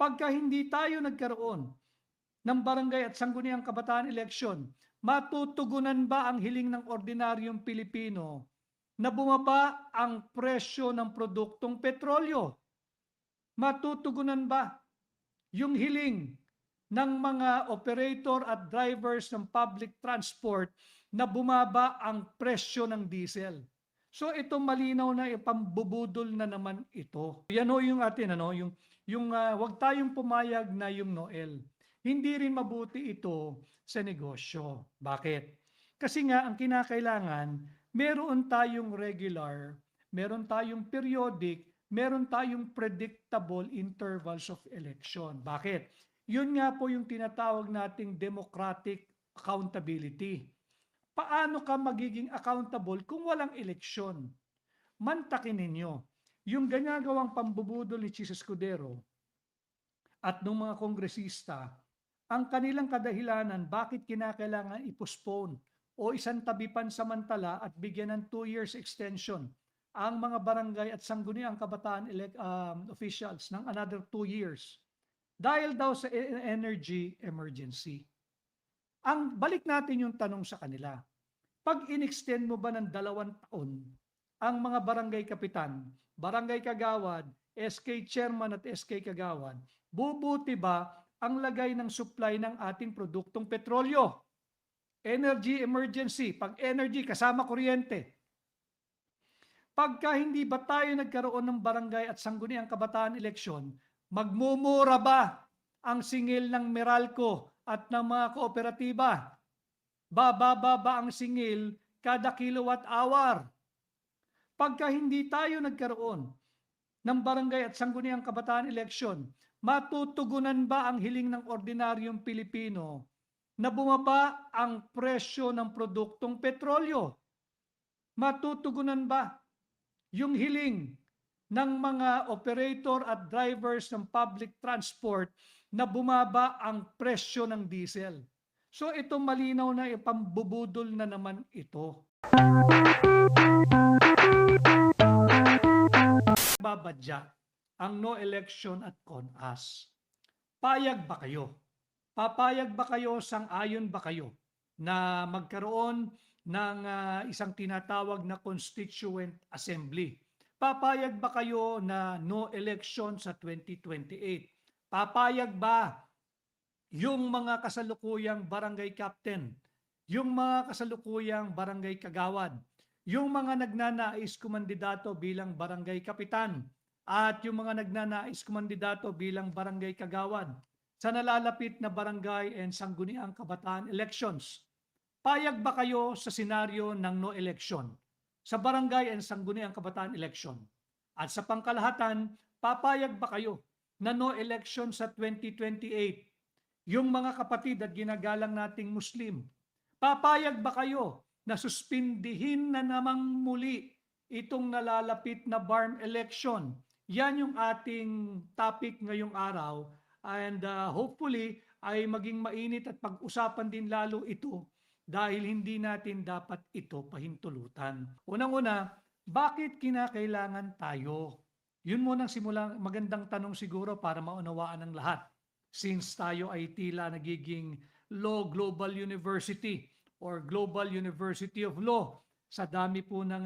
Pagka hindi tayo nagkaroon ng barangay at sangguniang kabataan eleksyon, matutugunan ba ang hiling ng ordinaryong Pilipino na bumaba ang presyo ng produktong petrolyo? Matutugunan ba yung hiling ng mga operator at drivers ng public transport na bumaba ang presyo ng diesel? So ito malinaw na ipambubudol na naman ito. Yan o yung atin wag tayong pumayag na yung Noel. Hindi rin mabuti ito sa negosyo. Bakit? Kasi nga ang kinakailangan, meron tayong regular, meron tayong periodic, meron tayong predictable intervals of election. Bakit? Yun nga po yung tinatawag nating democratic accountability. Paano ka magiging accountable kung walang eleksyon? Mantakin ninyo, yung ganyagawang pambubudol ni Chis Escudero at ng mga kongresista, ang kanilang kadahilanan bakit kinakailangan i-postpone o isantabi pansamantala at bigyan ng 2 years extension ang mga barangay at sangguniang kabataan officials ng another 2 years dahil daw sa energy emergency. Ang balik natin yung tanong sa kanila. Pag in-extend mo ba ng 2 taon ang mga barangay kapitan, barangay kagawad, SK chairman at SK kagawad, bubuti ba ang lagay ng supply ng ating produktong petrolyo? Energy emergency, pag energy kasama kuryente. Pagka hindi ba tayo nagkaroon ng barangay at sangguniang kabataan eleksyon, magmumura ba ang singil ng Meralco at ng mga kooperatiba? Bababa ba ang singil kada kilowatt hour? Pagka hindi tayo nagkaroon ng barangay at sangguniang kabataan eleksyon, matutugunan ba ang hiling ng ordinaryong Pilipino na bumaba ang presyo ng produktong petrolyo? Matutugunan ba yung hiling ng mga operator at drivers ng public transport na bumaba ang presyo ng diesel? So ito malinaw na ipambubudol na naman ito. Babadya ang no election at CONAS. Payag ba kayo? Papayag ba kayo, sang-ayon ba kayo na magkaroon ng isang tinatawag na Constituent Assembly? Papayag ba kayo na no election sa 2028? Papayag ba yung mga kasalukuyang barangay captain, yung mga kasalukuyang barangay kagawad, yung mga nagnanais kumandidato bilang barangay kapitan, at yung mga nagnanais kumandidato bilang barangay kagawad sa nalalapit na barangay and sangguniang kabataan elections? Payag ba kayo sa senaryo ng no election sa barangay and sangguniang kabataan election? At sa pangkalahatan, papayag ba kayo na no election sa 2028? Yung mga kapatid at ginagalang nating Muslim, papayag ba kayo na suspindihin na namang muli itong nalalapit na BARM election? Yan yung ating topic ngayong araw, and hopefully ay maging mainit at pag-usapan din lalo ito dahil hindi natin dapat ito pahintulutan. Unang-una, bakit kinakailangan tayo? Yun munang magandang tanong siguro para maunawaan ng lahat. Since tayo ay tila nagiging Law Global University or Global University of Law, sa dami po ng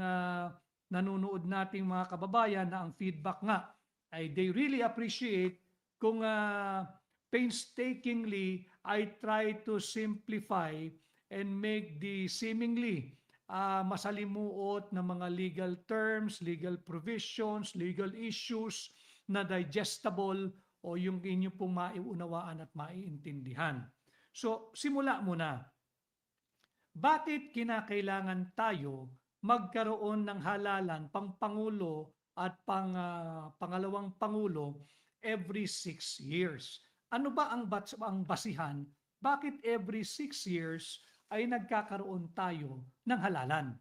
nanonood nating mga kababayan na ang feedback nga ay they really appreciate kung painstakingly I try to simplify and make the seemingly masalimuot na mga legal terms, legal provisions, legal issues na digestible o yung inyo pong maiunawaan at maiintindihan. So, simula muna. Bakit kinakailangan tayo magkaroon ng halalan pang Pangulo at pangalawang Pangulo every 6 years? Ano ba ang basihan? Bakit every 6 years ay nagkakaroon tayo ng halalan?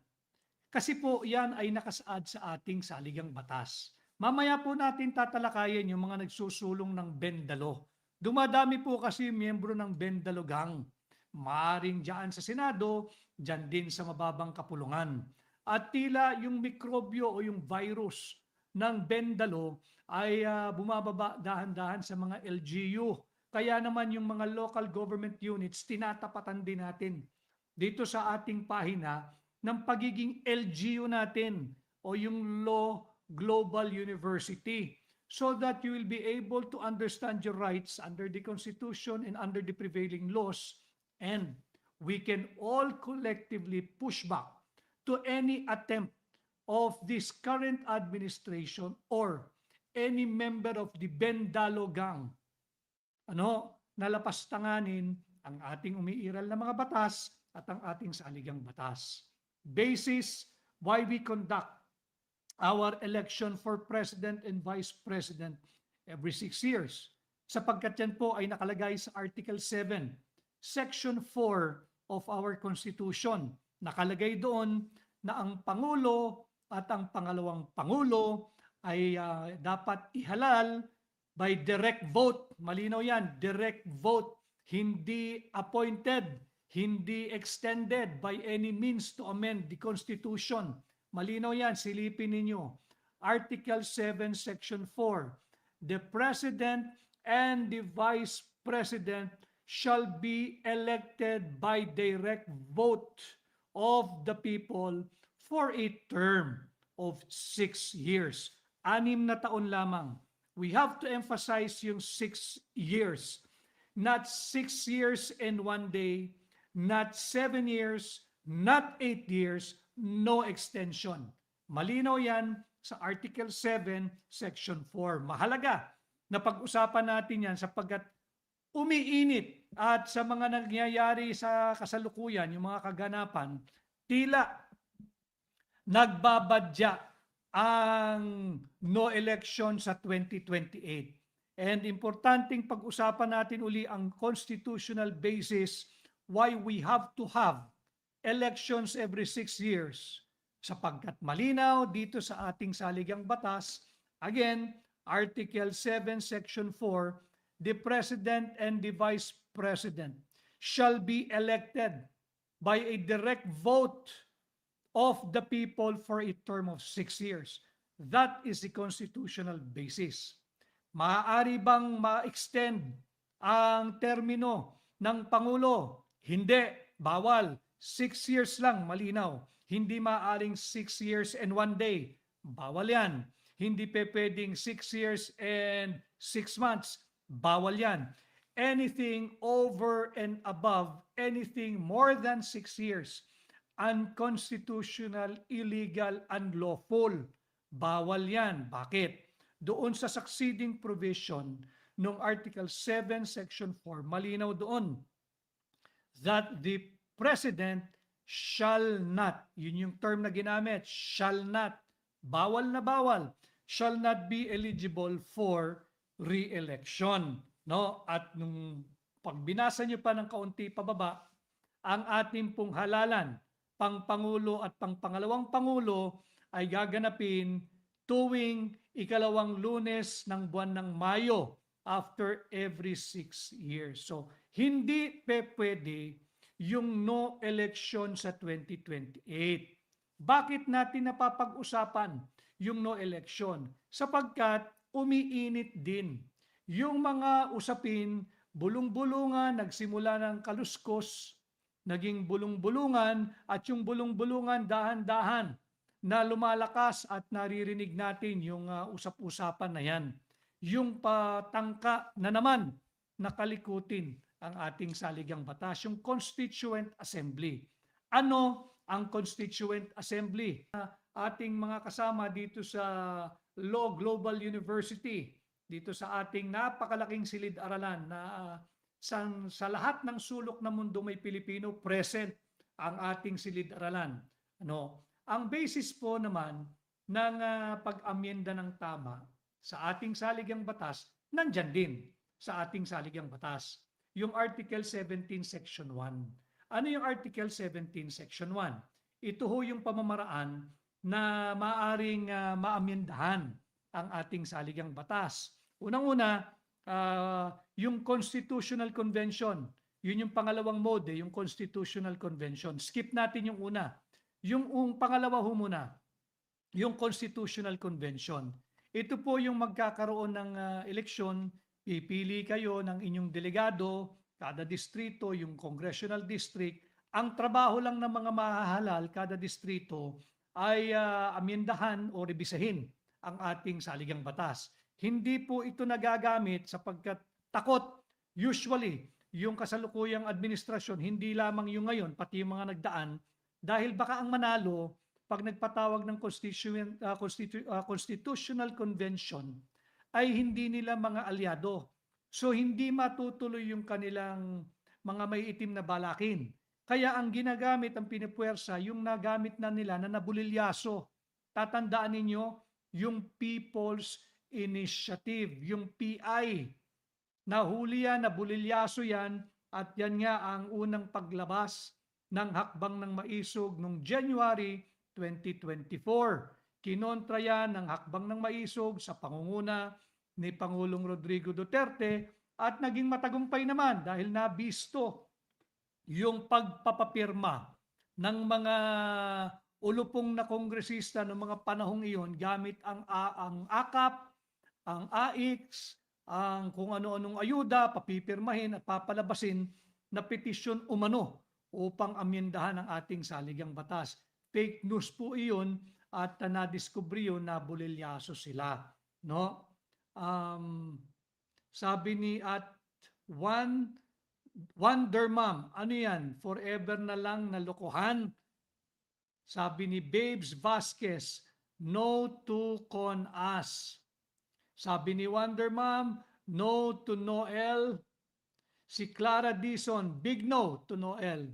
Kasi po yan ay nakasaad sa ating saligang batas. Mamaya po natin tatalakayin yung mga nagsusulong ng Bendalo. Dumadami po kasi miyembro ng Bendalo Gang. Maaring dyan sa Senado, dyan din sa mababang kapulungan. At tila yung mikrobyo o yung virus ng Bendalo ay bumababa dahan-dahan sa mga LGU. Kaya naman yung mga local government units, tinatapatan din natin dito sa ating pahina ng pagiging LGU natin o yung Law Global University, so that you will be able to understand your rights under the Constitution and under the prevailing laws, and we can all collectively push back to any attempt of this current administration or any member of the Bendalo gang nalapastanganin ang ating umiiral na mga batas at ang ating saligang batas. Basis why we conduct our election for President and Vice President every 6 years. Sapagkat yan po ay nakalagay sa Article 7, Section 4 of our Constitution. Nakalagay doon na ang Pangulo at ang pangalawang Pangulo ay dapat ihalal by direct vote. Malinaw yan, direct vote. Hindi appointed, hindi extended by any means to amend the Constitution. Malinaw yan, silipin ninyo. Article 7, Section 4. The President and the Vice President shall be elected by direct vote of the people for a term of 6 years. 6 na taon lamang. We have to emphasize yung 6 years. Not 6 years and 1 day, not 7 years, not 8 years, no extension. Malinaw yan sa Article 7, Section 4. Mahalaga na pag-usapan natin yan sapagkat umiinit at sa mga nangyayari sa kasalukuyan, yung mga kaganapan, tila nagbabadya ang no election sa 2028. And importanteng pag-usapan natin uli ang constitutional basis why we have to have elections every 6 years. Sapagkat malinaw dito sa ating saligang batas, again, Article 7, Section 4, the President and the Vice President shall be elected by a direct vote of the people for a term of 6 years. That is the constitutional basis. Maaari bang ma-extend ang termino ng Pangulo? Hindi, bawal. 6 years lang, malinaw. Hindi maaaring 6 years and 1 day. Bawal yan. Hindi pwedeng 6 years and 6 months. Bawal yan. Anything over and above, anything more than 6 years, unconstitutional, illegal, unlawful. Bawal yan. Bakit? Doon sa succeeding provision ng Article 7, Section 4, malinaw doon that the President shall not, yun yung term na ginamit, shall not, bawal na bawal, shall not be eligible for re-election. No? At nung pagbinasa nyo pa ng kaunti pababa, ang ating pong halalan, pang-pangulo at pang-pangalawang pangulo ay gaganapin tuwing ikalawang Lunes ng buwan ng Mayo after every 6 years. So, hindi pwede yung no election sa 2028. Bakit natin napapag-usapan yung no election? Sapagkat umiinit din yung mga usapin, bulong-bulungan, nagsimula ng kaluskos, naging bulong-bulungan, at yung bulong-bulungan dahan-dahan na lumalakas at naririnig natin yung usap-usapan na yan. Yung patangka na naman nakalikutin ang ating saligang batas, yung Constituent Assembly. Ano ang Constituent Assembly? Ating mga kasama dito sa Law Global University, dito sa ating napakalaking silid-aralan na sa lahat ng sulok ng mundo may Pilipino, present ang ating silid-aralan. Ang basis po naman ng pag-amyenda ng tama sa ating saligang batas, nandyan din sa ating saligang batas. Yung Article 17, Section 1. Ano yung Article 17, Section 1? Ito ho yung pamamaraan na maaring maamyendahan ang ating saligang batas. Unang-una, yung Constitutional Convention. Yun yung pangalawang mode, yung Constitutional Convention. Skip natin yung una. Yung pangalawa ho muna, yung Constitutional Convention. Ito po yung magkakaroon ng eleksyon, pipili kayo ng inyong delegado, kada distrito, yung congressional district. Ang trabaho lang ng mga mahahalal kada distrito ay amyendahan o rebisahin ang ating saligang batas. Hindi po ito nagagamit sapagkat takot. Usually, yung kasalukuyang administrasyon, hindi lamang yung ngayon, pati yung mga nagdaan, dahil baka ang manalo, pag nagpatawag ng Constitutional Convention, ay hindi nila mga alyado. So hindi matutuloy yung kanilang mga may itim na balakin. Kaya ang ginagamit, ang pinipuwersa, yung nagamit na nila na nabulilyaso. Tatandaan ninyo, yung People's Initiative, yung PI. Nahuli yan, nabulilyaso yan, at yan nga ang unang paglabas ng hakbang ng maisog noong January 2024. Kinontra yan ng hakbang ng maisog sa pangunguna ni Pangulong Rodrigo Duterte at naging matagumpay naman dahil nabisto yung pagpapapirma ng mga ulupong na kongresista ng mga panahong iyon gamit ang AKAP, ang AIX, ang kung ano-anong ayuda, papipirmahin at papalabasin na petisyon umano upang amyendahan ang ating saligang batas. Fake news po iyon at nadiskubre yun na bulilyaso sila. No? Sabi ni at Wonder Mom, ano yan? Forever na lang na lokohan? Sabi ni Babes Vasquez, no to con us. Sabi ni Wonder Mom, no to Noel. Si Clara Dizon, big no to Noel.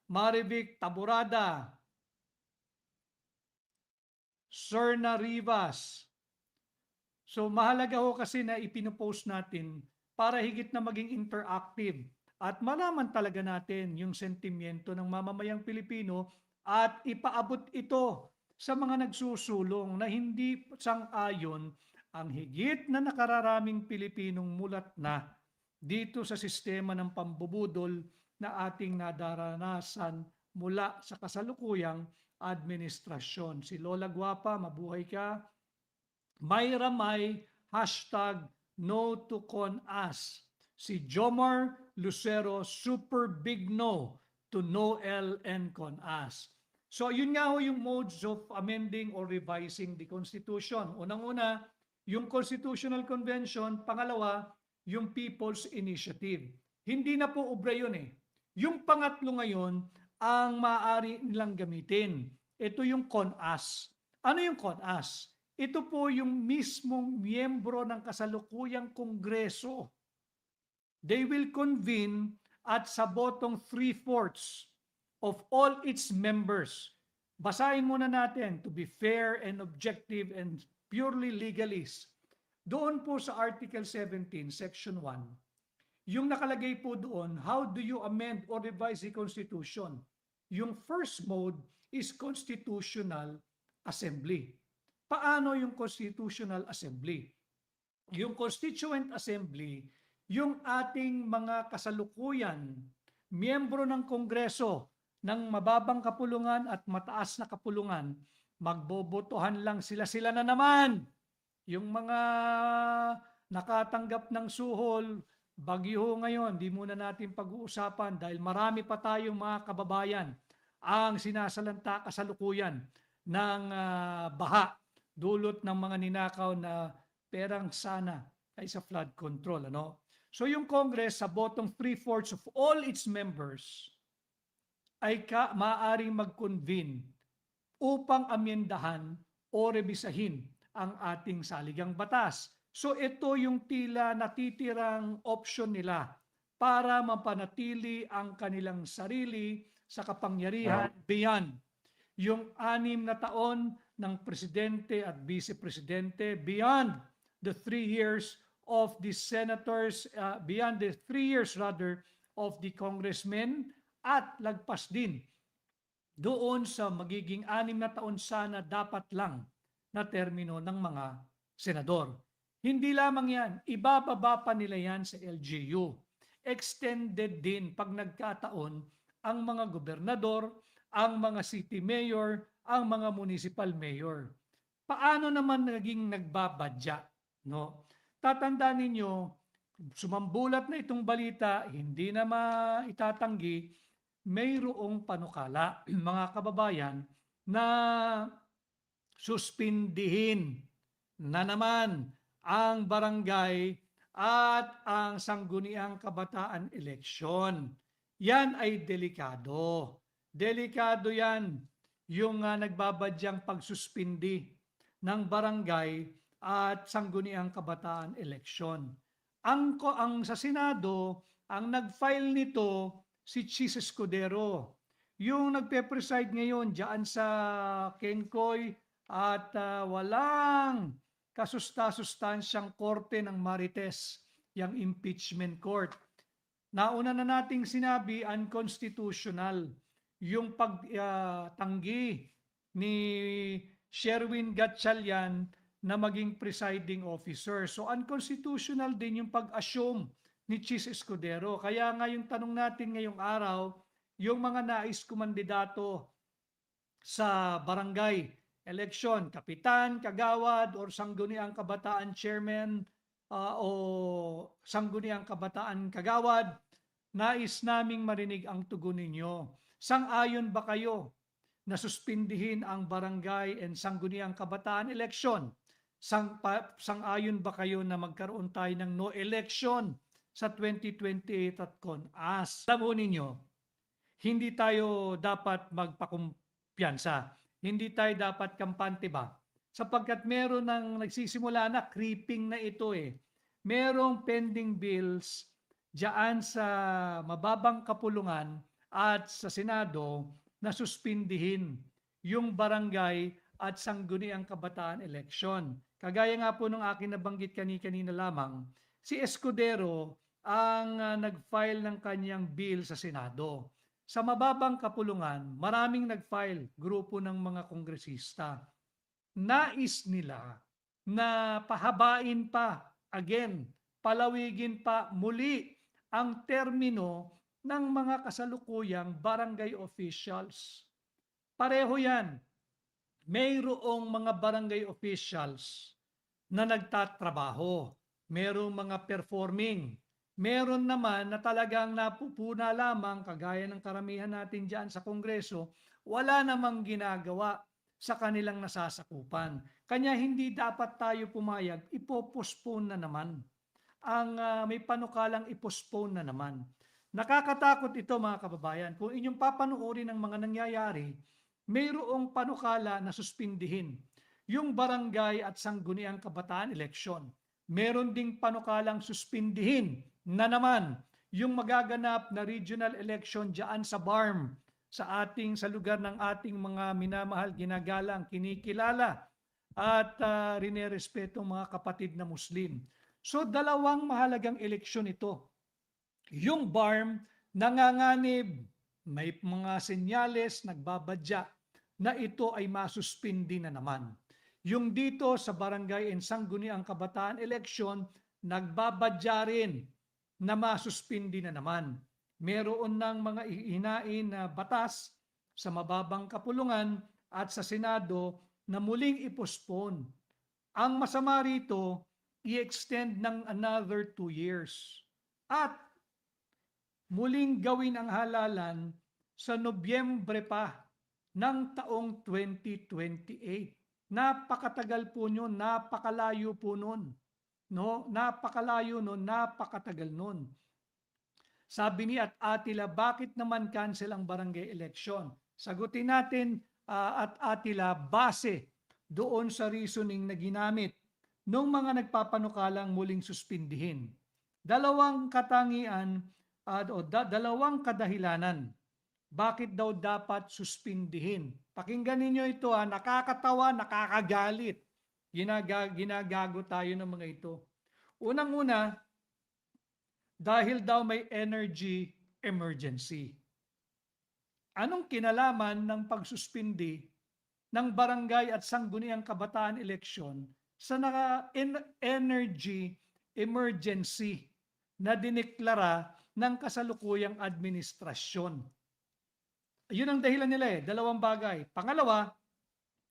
Marivic Taburada, Serna Rivas. So mahalaga ho kasi na ipinopost natin para higit na maging interactive at malaman talaga natin yung sentimiento ng mamamayang Pilipino at ipaabot ito sa mga nagsusulong na hindi sang-ayon ang higit na nakararaming Pilipinong mulat na dito sa sistema ng pambubudol na ating nadaranasan mula sa kasalukuyang administrasyon. Si Lola Guapa, mabuhay ka. Myra May, hashtag no to con us. Si Jomar Lucero, super big no to Noel and con us. So yun nga ho yung modes of amending or revising the Constitution. Unang-una, yung Constitutional Convention. Pangalawa, yung People's Initiative. Hindi na po obra yun eh. Yung pangatlo ngayon, ang maaari nilang gamitin. Ito yung CONAS. Ano yung CONAS? Ito po yung mismong miyembro ng kasalukuyang kongreso. They will convene at sa botong 3/4 of all its members. Basahin muna natin to be fair and objective and purely legalist. Doon po sa Article 17, Section 1, yung nakalagay po doon, how do you amend or revise the Constitution? Yung first mode is Constitutional Assembly. Paano yung Constitutional Assembly? Yung Constituent Assembly, yung ating mga kasalukuyan, miyembro ng Kongreso ng mababang kapulungan at mataas na kapulungan, magbobotohan lang sila na naman. Yung mga nakatanggap ng suhol, bagyo ngayon, di muna natin pag-uusapan dahil marami pa tayong mga kababayan ang sinasalanta kasalukuyan ng baha dulot ng mga ninakaw na perang sana ay sa flood control. Ano? So yung Congress sa bottom 3/4 of all its members ay maaaring mag-convene upang amyendahan o rebisahin ang ating saligang batas. So ito yung tila natitirang option nila para mapanatili ang kanilang sarili sa kapangyarihan beyond yung 6 na taon ng presidente at vice-presidente, beyond the 3 years of the senators, beyond the 3 years rather of the congressmen, at lagpas din doon sa magiging 6 na taon sana dapat lang na termino ng mga senador. Hindi lamang yan, ibababa pa nila yan sa LGU. Extended din pag nagkataon ang mga gobernador, ang mga city mayor, ang mga municipal mayor. paano naman naging nagbabadya? No? Tatandaan ninyo, sumambulat na itong balita, hindi na maitatanggi, mayroong panukala, mga kababayan, na suspindihin na naman ang barangay at ang sangguniang kabataan eleksyon. Yan ay delikado. Delikado yan, yung nagbabadyang pagsuspindi ng barangay at sangguniang kabataan eleksyon. Ang sa Senado, ang nag-file nito si Chis Escudero. Yung nagpe-preside ngayon diyan sa Kengkoy at walang kasusta-sustansyang korte ng Marites, yung impeachment court. Nauna na nating sinabi, unconstitutional yung pagtanggi ni Sherwin Gatchalian na maging presiding officer. So unconstitutional din yung pag-assume ni Chis Escudero. Kaya nga yung tanong natin ngayong araw, yung mga nais kumandidato sa barangay election, kapitan, kagawad, or sangguniang kabataan chairman, o sangguniang kabataan kagawad, nais naming marinig ang tugon ninyo. Sang-ayon ba kayo na suspindihin ang barangay and sangguniang kabataan election? Sang-ayon ba kayo na magkaroon tayo ng no election sa 2028 at CONAS? Alam mo ninyo, hindi tayo dapat magpakumpiyansa. Hindi tayo dapat kampante ba? Sapagkat meron nang nagsisimula na, creeping na ito eh. Merong pending bills diyan sa mababang kapulungan at sa Senado na suspindihin yung barangay at sangguniang kabataan election. Kagaya nga po ng akin nabanggit kanina lamang, si Escudero ang nag-file ng kanyang bill sa Senado. Sa mababang kapulungan, maraming nag-file, grupo ng mga kongresista. Nais nila na pahabain pa, again, palawigin pa muli ang termino ng mga kasalukuyang barangay officials. Pareho yan. Mayroong mga barangay officials na nagtatrabaho. Mayroong mga performing. Meron naman na talagang napupuna lamang, kagaya ng karamihan natin dyan sa Kongreso, wala namang ginagawa sa kanilang nasasakupan. Kanya hindi dapat tayo pumayag, ipopospone na naman. May panukalang ipospone na naman. Nakakatakot ito mga kababayan. Kung inyong papanuorin ng mga nangyayari, mayroong panukala na suspindihin yung barangay at sangguniang kabataan eleksyon. Meron ding panukalang suspindihin na naman yung magaganap na regional election diyan sa BARM, sa lugar ng ating mga minamahal, ginagalang, kinikilala at rinerespeto mga kapatid na Muslim. So dalawang mahalagang eleksyon ito. Yung BARM nanganganib, may mga senyales nagbabadya na ito ay masuspindi na naman. Yung dito sa barangay and sangguniang kabataan election, nagbabadya rin na masuspindi na naman. Meron ng mga ihinain na batas sa mababang kapulungan at sa Senado na muling ipospone. Ang masama rito, i-extend ng another 2 years. At muling gawin ang halalan sa Nobyembre pa ng taong 2028. Napakatagal po yun, napakalayo po nun. No, napakalayo nun, napakatagal nun. Sabi ni Atila, bakit naman cancel ang barangay election? Sagutin natin at Atila base doon sa reasoning na ginamit nung mga nagpapanukalang muling suspindihin. Dalawang katangian o dalawang kadahilanan. Bakit daw dapat suspindihin? Pakinggan ninyo ito, nakakatawa, nakakagalit. Ginagago tayo ng mga ito. Unang-una, dahil daw may energy emergency. Anong kinalaman ng pagsuspindi ng barangay at sangguniang kabataan eleksyon sa energy emergency na dineklara ng kasalukuyang administrasyon? Yun ang dahilan nila dalawang bagay. Pangalawa,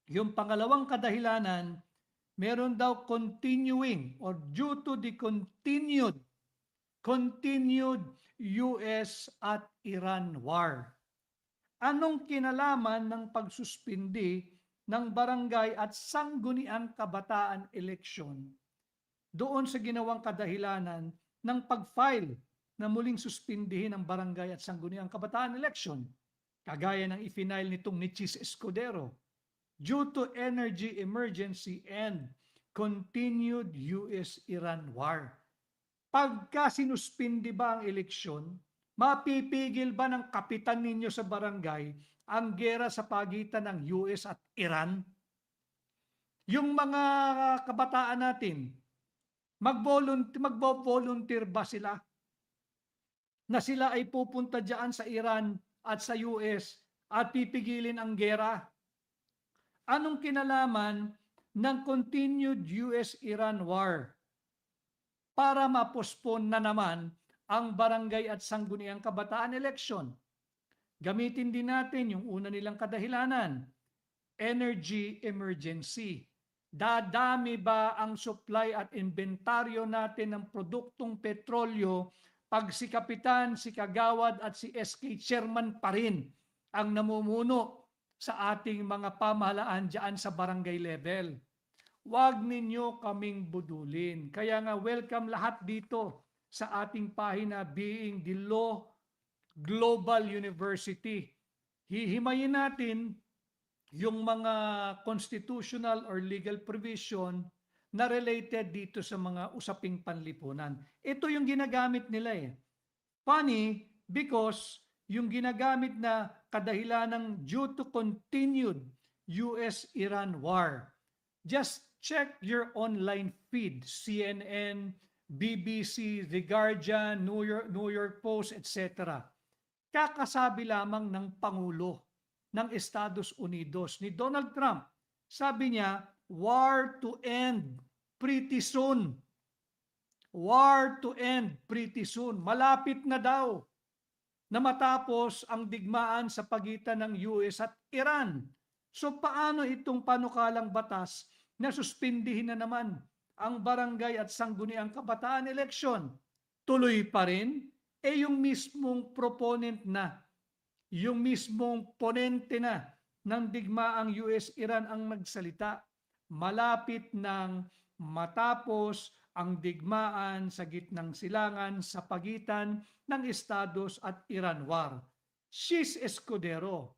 Yung pangalawang kadahilanan, meron daw continuing or due to the continued US at Iran war. Anong kinalaman ng pagsuspindi ng barangay at sangguniang kabataan eleksyon doon sa ginawang kadahilanan ng pag-file na muling suspindihin ang barangay at sangguniang kabataan eleksyon, kagaya ng ifinail nitong ni Chis Escudero, due to energy emergency and continued US-Iran war. Pagka sinuspindi ba ang eleksyon, mapipigil ba ng kapitan ninyo sa barangay ang gera sa pagitan ng US at Iran? Yung mga kabataan natin, magbo-volunteer ba sila? Na sila ay pupunta diyan sa Iran at sa US at pipigilin ang gera? Anong kinalaman ng continued US-Iran war para ma-postpone na naman ang barangay at sangguniang kabataan election? Gamitin din natin yung una nilang kadahilanan, energy emergency. Dadami ba ang supply at inventaryo natin ng produktong petrolyo pag si Kapitan, si Kagawad at si SK Chairman pa rin ang namumuno sa ating mga pamahalaan dyan sa barangay level? Huwag ninyo kaming budulin. Kaya nga welcome lahat dito sa ating pahina, being the Law Global University. Hihimayin natin yung mga constitutional or legal provision na related dito sa mga usaping panlipunan. Ito yung ginagamit nila eh. Funny because yung ginagamit na kadahilan ng due to continued US-Iran war. Just check your online feed, CNN, BBC, The Guardian, New York Post, etc. Kakasabi lamang ng Pangulo ng Estados Unidos ni Donald Trump. Sabi niya, war to end pretty soon. War to end pretty soon. Malapit na daw na matapos ang digmaan sa pagitan ng US at Iran. So paano itong panukalang batas na suspindihin na naman ang barangay at sangguniang kabataan election? Tuloy pa rin? Yung mismong proponent na, yung mismong ponente na ng digmaang US-Iran ang nagsalita. Malapit nang matapos ang digmaan sa gitnang silangan sa pagitan ng Estados at Iran war. Chis Escudero,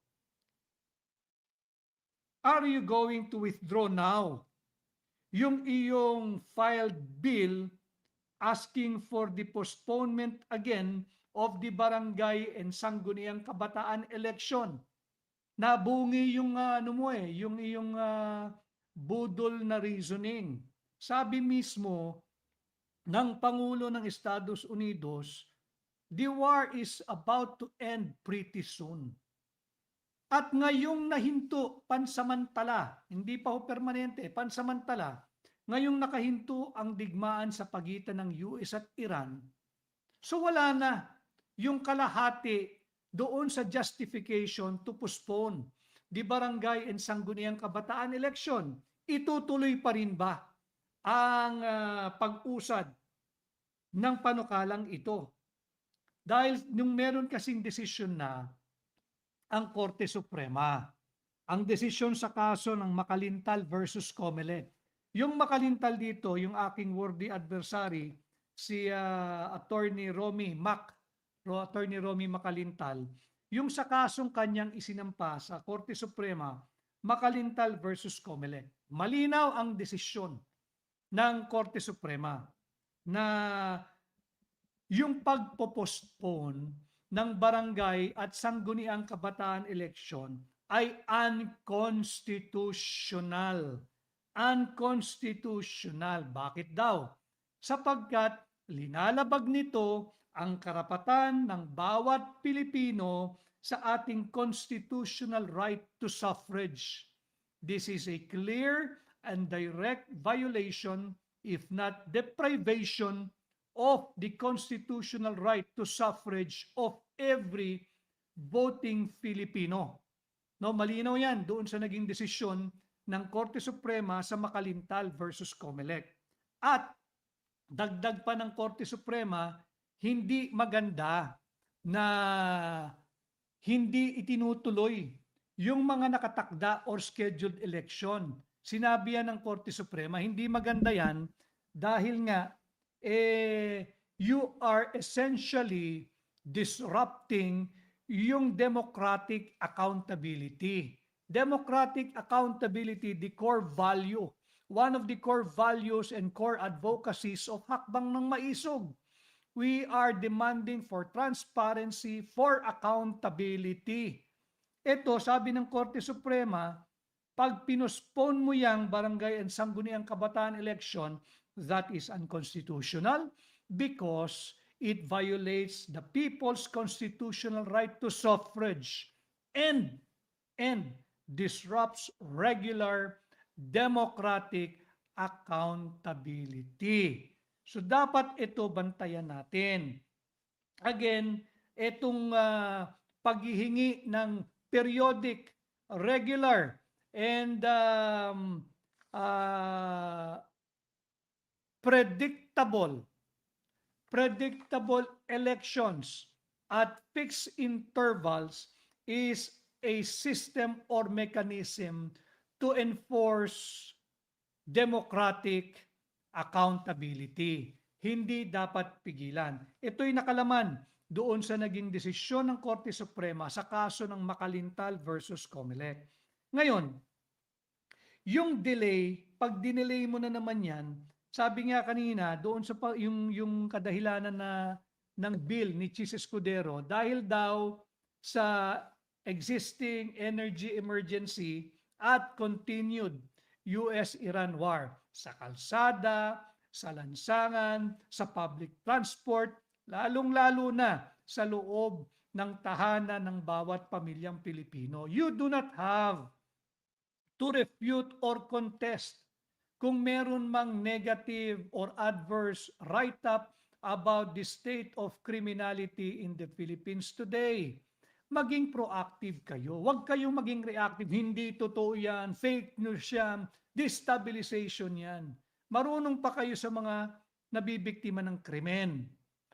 are you going to withdraw now yung iyong filed bill asking for the postponement again of the barangay and sangguniang kabataan election? Nabungi yung yung iyong budol na reasoning. Sabi mismo ng Pangulo ng Estados Unidos, the war is about to end pretty soon. At ngayong nahinto, pansamantala, hindi pa ho permanente, pansamantala, ngayong nakahinto ang digmaan sa pagitan ng US at Iran, so wala na yung kalahati doon sa justification to postpone the barangay and sangguniang kabataan election. Itutuloy pa rin ba ang pag-usad ng panukalang ito? Dahil nung meron kasing desisyon na ang Korte Suprema, ang desisyon sa kaso ng Makalintal versus Comelec. Yung Makalintal dito, yung aking worthy adversary, si Attorney Romy Makalintal, yung sa kasong kanyang isinampa sa Korte Suprema, Makalintal versus Comelec. Malinaw ang desisyon ng Korte Suprema na yung pagpopostpone ng barangay at sangguniang kabataan election ay unconstitutional. Unconstitutional. Bakit daw? Sapagkat linalabag nito ang karapatan ng bawat Pilipino sa ating constitutional right to suffrage. This is a clear and direct violation, if not deprivation, of the constitutional right to suffrage of every voting Filipino. No, malinaw yan doon sa naging desisyon ng Korte Suprema sa Makalintal versus Comelec. At dagdag pa ng Korte Suprema, hindi maganda na hindi itinutuloy yung mga nakatakda or scheduled election. Sinabi yan ng Korte Suprema, hindi maganda yan dahil nga you are essentially disrupting yung democratic accountability. Democratic accountability, the core value, one of the core values and core advocacies of Hakbang ng Maisog. We are demanding for transparency, for accountability. Ito, sabi ng Korte Suprema, pag pinuspone mo yang barangay and sangguniang kabataan election, that is unconstitutional because it violates the people's constitutional right to suffrage and disrupts regular democratic accountability. So dapat ito bantayan natin. Again, itong paghihingi ng periodic, regular, and predictable elections at fixed intervals is a system or mechanism to enforce democratic accountability. Hindi dapat pigilan. Ito'y nakalaman doon sa naging desisyon ng Korte Suprema sa kaso ng Makalintal versus Comelec. Ngayon, yung delay, pag dinelay mo na naman yan, sabi nga kanina, doon sa yung kadahilanan ng bill ni Chis Escudero, dahil daw sa existing energy emergency at continued US-Iran war sa kalsada, sa lansangan, sa public transport, lalong-lalo na sa loob ng tahanan ng bawat pamilyang Pilipino. You do not have to refute or contest kung meron mang negative or adverse write-up about the state of criminality in the Philippines today. Maging proactive kayo. Huwag kayong maging reactive. Hindi totoo yan. Fake news yan. Destabilization yan. Marunong pa kayo sa mga nabibiktima ng krimen.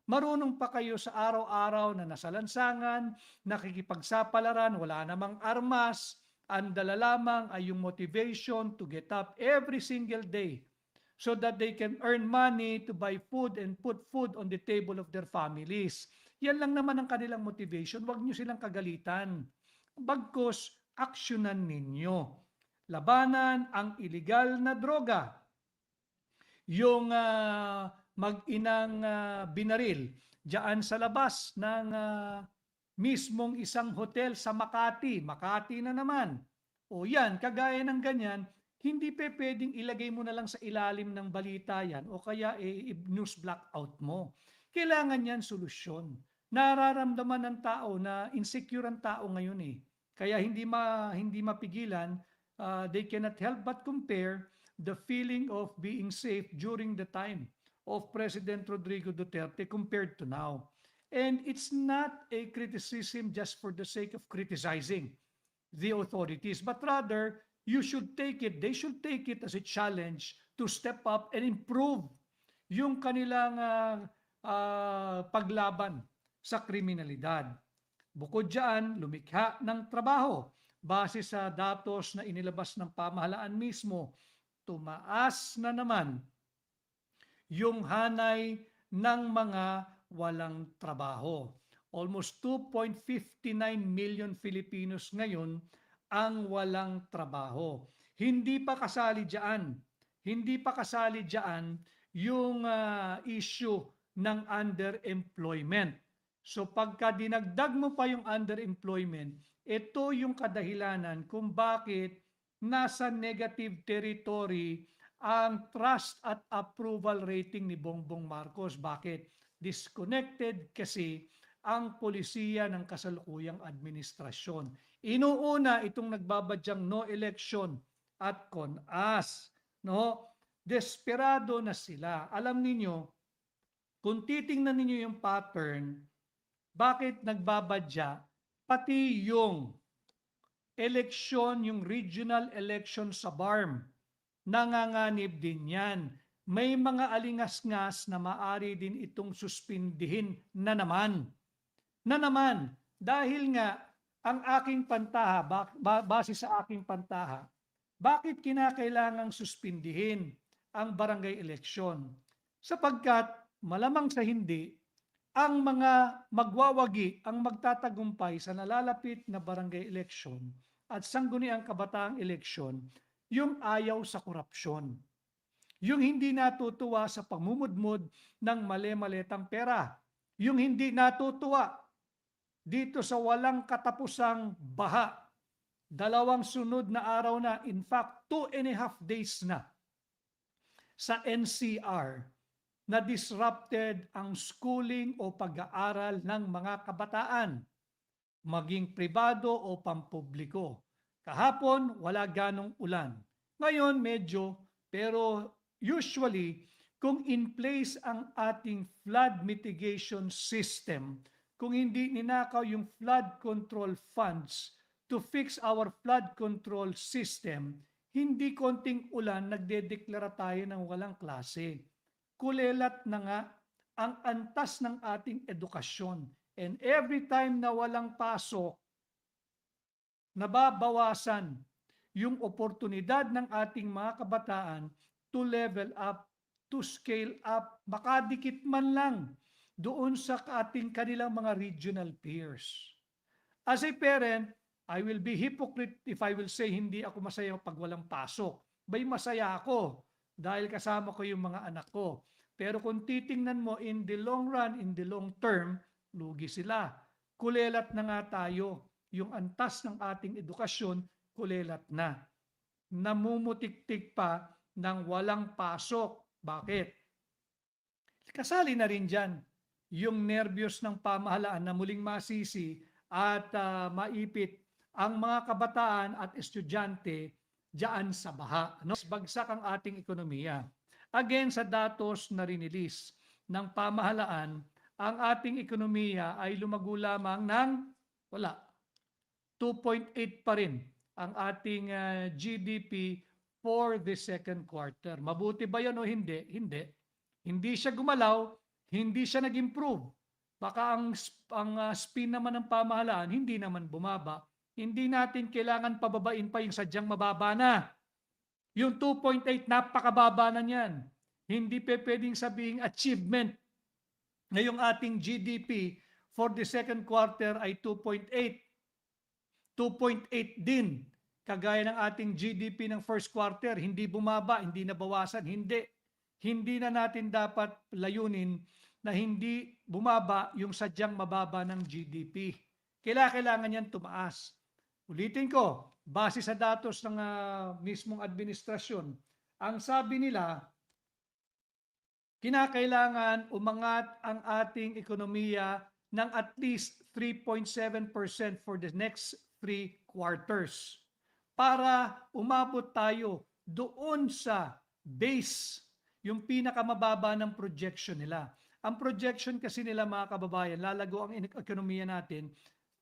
Marunong pa kayo sa araw-araw na nasa lansangan, nakikipagsapalaran, wala namang armas, ang dala lamang ay yung motivation to get up every single day so that they can earn money to buy food and put food on the table of their families. Yan lang naman ang kanilang motivation. Huwag nyo silang kagalitan. Bagkus, aksyonan ninyo. Labanan ang illegal na droga. Yung mag-inang binaril diyan sa labas ng mismong isang hotel sa Makati. Makati na naman. O yan, kagaya ng ganyan, hindi pwedeng ilagay mo na lang sa ilalim ng balita yan o kaya news blackout mo. Kailangan yan solusyon. Nararamdaman ng tao na insecure ang tao ngayon eh. Kaya hindi mapigilan, they cannot help but compare the feeling of being safe during the time of President Rodrigo Duterte compared to now. And it's not a criticism just for the sake of criticizing the authorities, but rather they should take it as a challenge to step up and improve yung kanilang paglaban sa kriminalidad. Bukod diyan, lumikha ng trabaho base sa datos na inilabas ng pamahalaan mismo, tumaas na naman yung hanay ng mga walang trabaho. Almost 2.59 million Filipinos ngayon ang walang trabaho. Hindi pa kasali diyan yung issue ng underemployment. So pagka dinagdag mo pa yung underemployment, ito yung kadahilanan kung bakit nasa negative territory ang trust at approval rating ni Bongbong Marcos. Bakit? Disconnected kasi ang polisiya ng kasalukuyang administrasyon. Inuuna itong nagbabadyang no election at CONAS. No? Desperado na sila. Alam niyo, kung titingnan niyo yung pattern, bakit nagbabadya? Pati yung eleksyon, yung regional election sa BARM. Nanganganib din yan. May mga alingas-ngas na maari din itong suspindihin na naman. Dahil nga ang aking pantaha, base sa aking pantaha, bakit kinakailangang suspindihin ang barangay eleksyon? Sapagkat malamang sa hindi, ang mga magwawagi, ang magtatagumpay sa nalalapit na barangay eleksyon at sangguniang kabataang eleksyon, yung ayaw sa korupsyon. Yung hindi natutuwa sa pamumudmod ng mali-maletang pera. Yung hindi natutuwa dito sa walang katapusang baha. 2 sunod na araw na, in fact, 2.5 days na sa NCR na disrupted ang schooling o pag-aaral ng mga kabataan, maging pribado o pampubliko. Kahapon, wala ganong ulan. Ngayon, medyo, pero usually, kung in place ang ating flood mitigation system, kung hindi ninakaw yung flood control funds to fix our flood control system, hindi konting ulan, nagdedeklara tayo ng walang klase. Kulelat na nga ang antas ng ating edukasyon. And every time na walang pasok, nababawasan yung oportunidad ng ating mga kabataan to level up, to scale up, makadikit man lang doon sa ating kanilang mga regional peers. As a parent, I will be hypocrite if I will say hindi ako masaya pag walang pasok. Bay masaya ako dahil kasama ko yung mga anak ko. Pero kung titingnan mo in the long run, in the long term, lugi sila. Kulelat na nga tayo. Yung antas ng ating edukasyon, kulelat na. Namumutik-tik pa ng walang pasok. Bakit? Kasali na rin dyan yung nervyos ng pamahalaan na muling masisi at maipit ang mga kabataan at estudyante diyan sa baha. No? Bagsak ang ating ekonomiya. Again, sa datos na rinilis ng pamahalaan, ang ating ekonomiya ay lumago lamang ng wala. 2.8 pa rin ang ating GDP for the second quarter. Mabuti ba yan o hindi? Hindi. Hindi siya gumalaw, hindi siya nag-improve. Baka ang spin naman ng pamahalaan, hindi naman bumaba. Hindi natin kailangan pababain pa yung sadyang mababa na. Yung 2.8, napakababa na niyan. Hindi pwedeng sabihing achievement na yung ating GDP for the second quarter ay 2.8. 2.8 din. Kagaya ng ating GDP ng first quarter, hindi bumaba, hindi nabawasan, hindi. Hindi na natin dapat layunin na hindi bumaba yung sadyang mababa ng GDP. Kailangan yan tumaas. Ulitin ko, base sa datos ng mismong administrasyon, ang sabi nila, kinakailangan umangat ang ating ekonomiya ng at least 3.7% for the next 3 quarters para umabot tayo doon sa base, yung pinakamababa ng projection nila. Ang projection kasi nila mga kababayan, lalago ang ekonomiya natin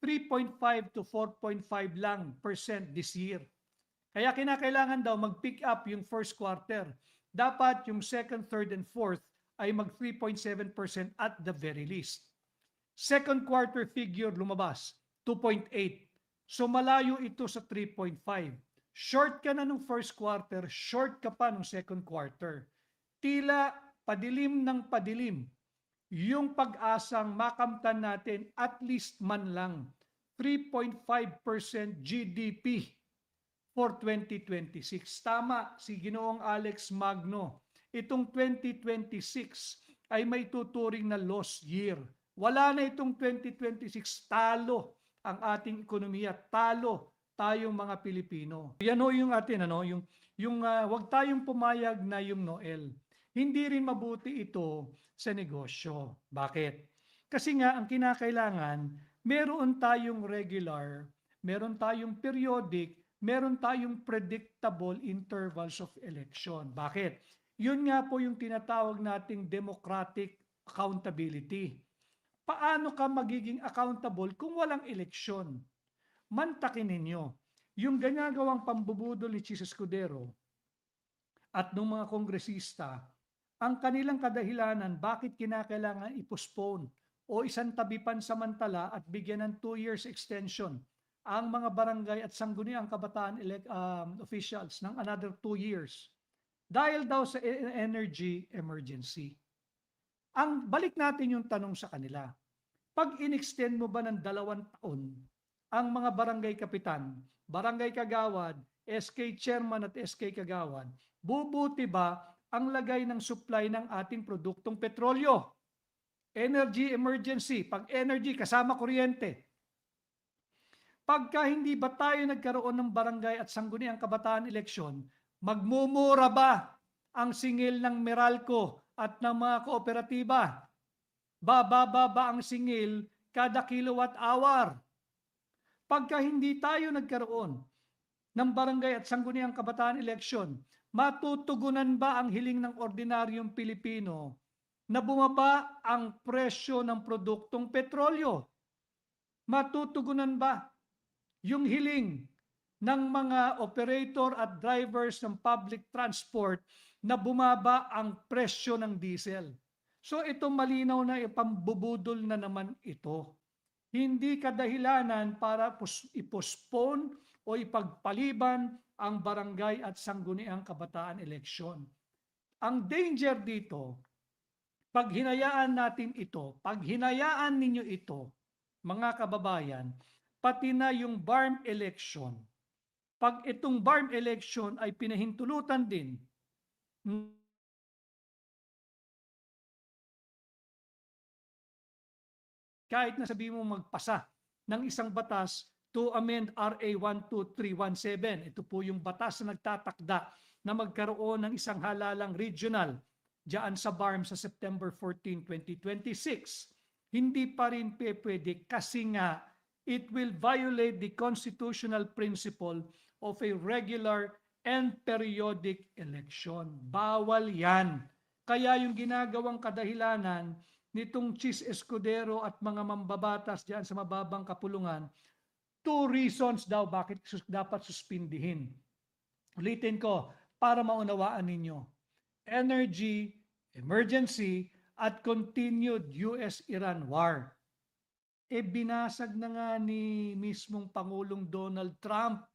3.5 to 4.5 lang % this year. Kaya kinakailangan daw mag-pick up yung first quarter. Dapat yung second, third, and fourth ay mag 3.7% at the very least. Second quarter figure lumabas, 2.8. So malayo ito sa 3.5. Short ka na nung first quarter, short ka pa nung second quarter. Tila padilim ng padilim yung pag-asang makamtan natin at least man lang 3.5% GDP for 2026. Tama si Ginoong Alex Magno. Itong 2026 ay may tuturing na lost year. Wala na itong 2026, talo ang ating ekonomiya, talo tayong mga Pilipino. Yan o yung atin, wag tayong pumayag na yung Noel. Hindi rin mabuti ito sa negosyo. Bakit? Kasi nga ang kinakailangan, meron tayong regular, meron tayong periodic, meron tayong predictable intervals of election. Bakit? Yun nga po yung tinatawag nating democratic accountability. Paano ka magiging accountable kung walang eleksyon? Mantakin ninyo. yung ganyagawang pambubudol ni Chis Escudero at ng mga kongresista, ang kanilang kadahilanan bakit kinakailangan i-postpone o isantabi pansamantala at bigyan ng 2 years extension ang mga barangay at sangguniang kabataan officials ng another 2 years dahil daw sa energy emergency. Ang balik natin yung tanong sa kanila. Pag in-extend mo ba ng 2 taon ang mga barangay kapitan, barangay kagawad, SK chairman at SK kagawad, bubuti ba ang lagay ng supply ng ating produktong petrolyo? Energy emergency, pag energy kasama kuryente. Pagka hindi ba tayo nagkaroon ng barangay at sangguniang kabataan eleksyon, magmumura ba ang singil ng Meralco at ng mga kooperatiba? Bababa ba ang singil kada kilowatt hour? Pagka hindi tayo nagkaroon ng barangay at sangguniang kabataan eleksyon, matutugunan ba ang hiling ng ordinaryong Pilipino na bumaba ang presyo ng produktong petrolyo? Matutugunan ba yung hiling ng mga operator at drivers ng public transport na bumaba ang presyo ng diesel? So ito malinaw na ipambubudol na naman ito. Hindi kadahilanan para i-postpone o ipagpaliban ang barangay at sangguniang kabataan eleksyon. Ang danger dito, pag hinayaan natin ito, pag hinayaan ninyo ito, mga kababayan, pati na yung BARM election, pag itong BARM election ay pinahintulutan din kahit na sabi mo magpasa ng isang batas to amend RA 12317. Ito po yung batas na nagtatakda na magkaroon ng isang halalang regional diyan sa BARM sa September 14, 2026. Hindi pa rin pwede kasi nga it will violate the constitutional principle of a regular and periodic election. Bawal yan. Kaya yung ginagawang kadahilanan nitong Chis Escudero at mga mambabatas diyan sa mababang kapulungan, 2 reasons daw bakit dapat suspindihin. Ulitin ko para maunawaan ninyo. Energy emergency at continued US-Iran war. Binasag na nga ni mismong Pangulong Donald Trump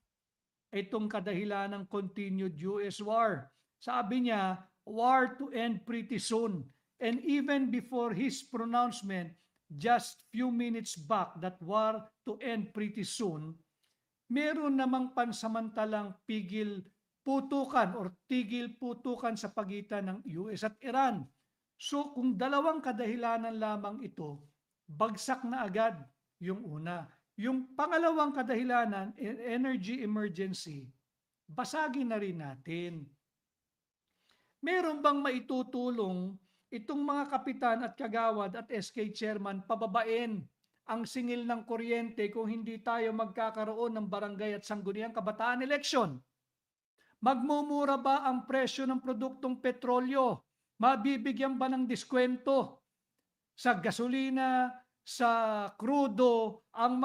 itong kadahilan ng continued US war. Sabi niya, war to end pretty soon. And even before his pronouncement, just few minutes back, that war to end pretty soon, meron namang pansamantalang pigil putukan or tigil putukan sa pagitan ng US at Iran. So kung dalawang kadahilanan lamang ito, bagsak na agad yung una. Yung pangalawang kadahilanan, energy emergency, basagin na rin natin. Meron bang maitutulong itong mga kapitan at kagawad at SK chairman pababain ang singil ng kuryente kung hindi tayo magkakaroon ng barangay at sangguniang kabataan eleksyon? Magmumura ba ang presyo ng produktong petrolyo? Mabibigyan ba ng diskwento sa gasolina, sa krudo ang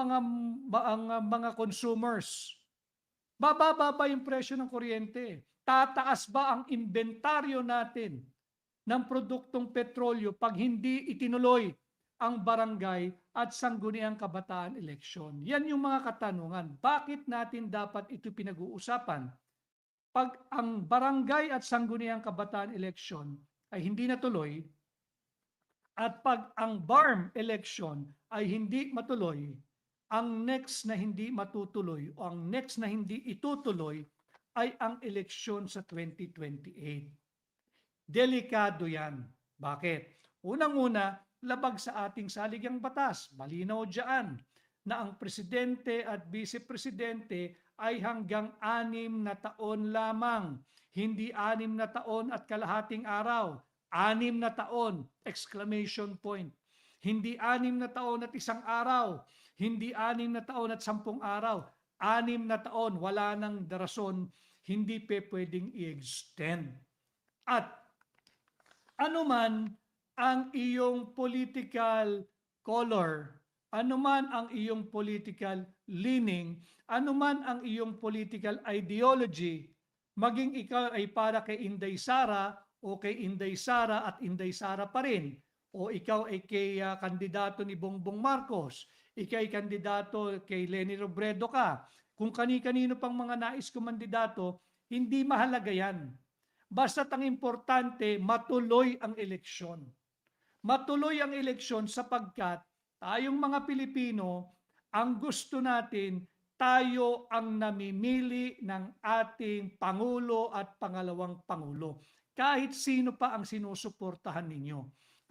mga consumers? Bababa ba yung presyo ng kuryente? Tataas ba ang inventaryo natin ng produktong petrolyo pag hindi itinuloy ang barangay at sangguniang kabataan eleksyon? Yan yung mga katanungan. Bakit natin dapat ito pinag-uusapan? Pag ang barangay at sangguniang kabataan eleksyon ay hindi natuloy, at pag ang BARM election ay hindi matuloy, ang next na hindi matutuloy o ang next na hindi itutuloy ay ang eleksyon sa 2028. Delikado yan. Bakit? Unang-una, labag sa ating saligang batas. Malinaw diyan na ang presidente at vice-presidente ay hanggang 6 na taon lamang. Hindi 6 na taon at kalahating araw. 6 na taon! Exclamation point. Hindi 6 na taon at 1 araw. Hindi 6 na taon at 10 araw. 6 na taon, wala nang rason, hindi pwedeng i-extend. At anuman ang iyong political color, anuman ang iyong political leaning, anuman ang iyong political ideology, maging ikaw ay para kay Inday Sara o kay Inday Sara at Inday Sara pa rin, o ikaw ay kay kandidato ni Bongbong Marcos, ikaw ay kandidato kay Leni Robredo ka, kung kani-kanino pang mga nais kong kandidato, hindi mahalaga yan. Basta't ang importante, matuloy ang eleksyon. Matuloy ang eleksyon sapagkat tayong mga Pilipino, ang gusto natin, tayo ang namimili ng ating Pangulo at pangalawang Pangulo. Kahit sino pa ang sinusuportahan ninyo.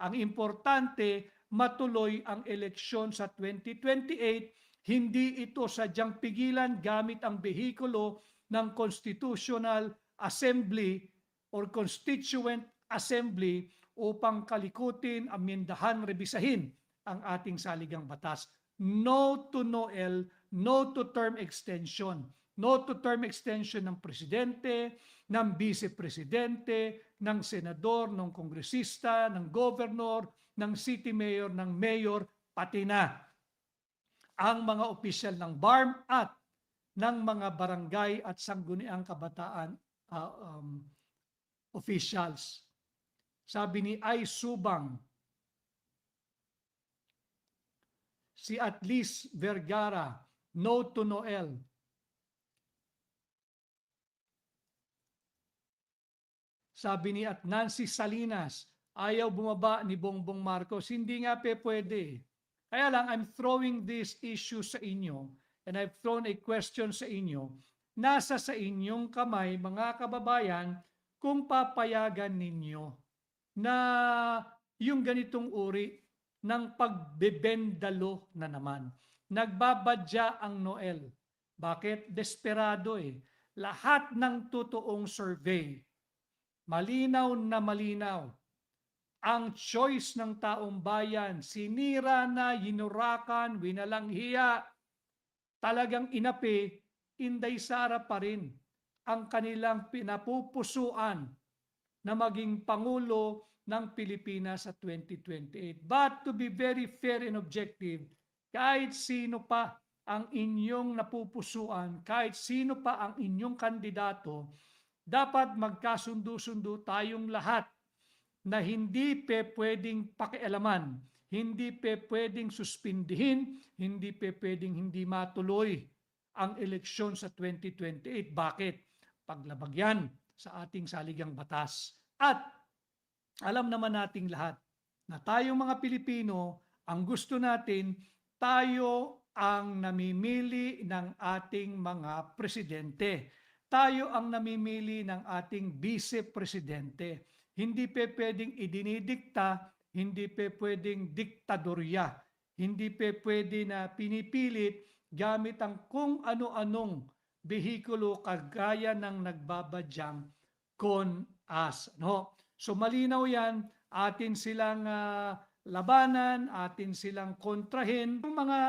Ang importante, matuloy ang eleksyon sa 2028, hindi ito sadyang pigilan gamit ang behikulo ng Constitutional Assembly or Constituent Assembly upang kalikutin, amyendahan, rebisahin ang ating saligang batas. No to Noel, no to term extension. No to term extension ng presidente, ng vice-presidente, ng senador, ng kongresista, ng governor, ng city mayor, ng mayor, pati na ang mga opisyal ng BARM at ng mga barangay at sangguniang kabataan officials. Sabi ni Ay Subang, si Atlis Vergara, no to Noel. Sabi ni Nancy Salinas, ayaw bumaba ni Bongbong Marcos. Hindi nga pwede. Kaya lang, I'm throwing this issue sa inyo and I've thrown a question sa inyo. Nasa sa inyong kamay, mga kababayan, kung papayagan ninyo na yung ganitong uri ng pagbebendalo na naman. Nagbabadya ang Noel. Bakit? Desperado eh. Lahat ng totoong survey, malinaw na malinaw, ang choice ng taong bayan, sinira na, yinurakan, winalanghiya, talagang inapi, Inday Sara pa rin ang kanilang pinapupusuan na maging Pangulo ng Pilipinas sa 2028. But to be very fair and objective, kahit sino pa ang inyong napupusuan, kahit sino pa ang inyong kandidato, dapat magkasundo-sundo tayong lahat na hindi pwedeng pakialaman, hindi pwedeng suspindihin, hindi pwedeng hindi matuloy ang eleksyon sa 2028. Bakit? Paglabag yan sa ating saligang batas. At alam naman nating lahat na tayong mga Pilipino, ang gusto natin, tayo ang namimili ng ating mga presidente. Tayo ang namimili ng ating vice-presidente. Hindi pwedeng idinidikta, hindi pwedeng diktadorya, hindi pwede na pinipilit gamit ang kung ano-anong behikulo kagaya ng nagbabadyang CONAS. No? So malinaw yan, atin silang labanan, atin silang kontrahin. Yung mga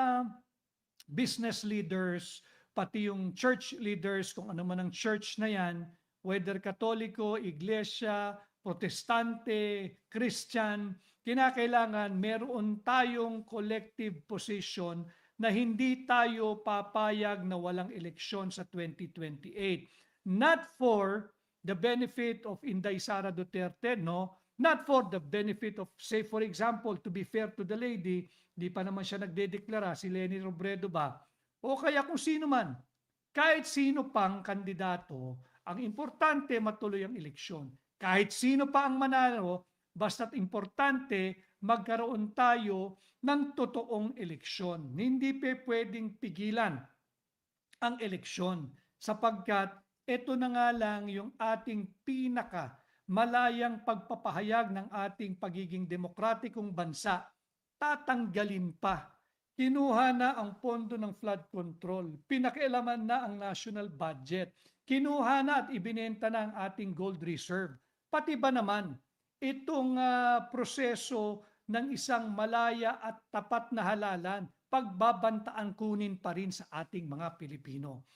business leaders, pati yung church leaders, kung ano man ang church na yan, whether Katoliko, Iglesia, Protestante, Christian, kinakailangan meron tayong collective position na hindi tayo papayag na walang eleksyon sa 2028. Not for the benefit of Inday Sara Duterte, no? Not for the benefit of, say for example, to be fair to the lady, di pa naman siya nagdedeklara, si Leni Robredo ba? O kaya kung sino man, kahit sino pang kandidato, ang importante matuloy ang eleksyon. Kahit sino pa ang manalo, basta't importante magkaroon tayo ng totoong eleksyon. Hindi pwedeng pigilan ang eleksyon sapagkat ito na nga lang yung ating pinaka malayang pagpapahayag ng ating pagiging demokratikong bansa. Tatanggalin pa. Kinuha na ang pondo ng flood control. Pinakialaman na ang national budget. Kinuha na at ibinenta na ang ating gold reserve. Pati ba naman itong proseso ng isang malaya at tapat na halalan, pagbabantaan kunin pa rin sa ating mga Pilipino.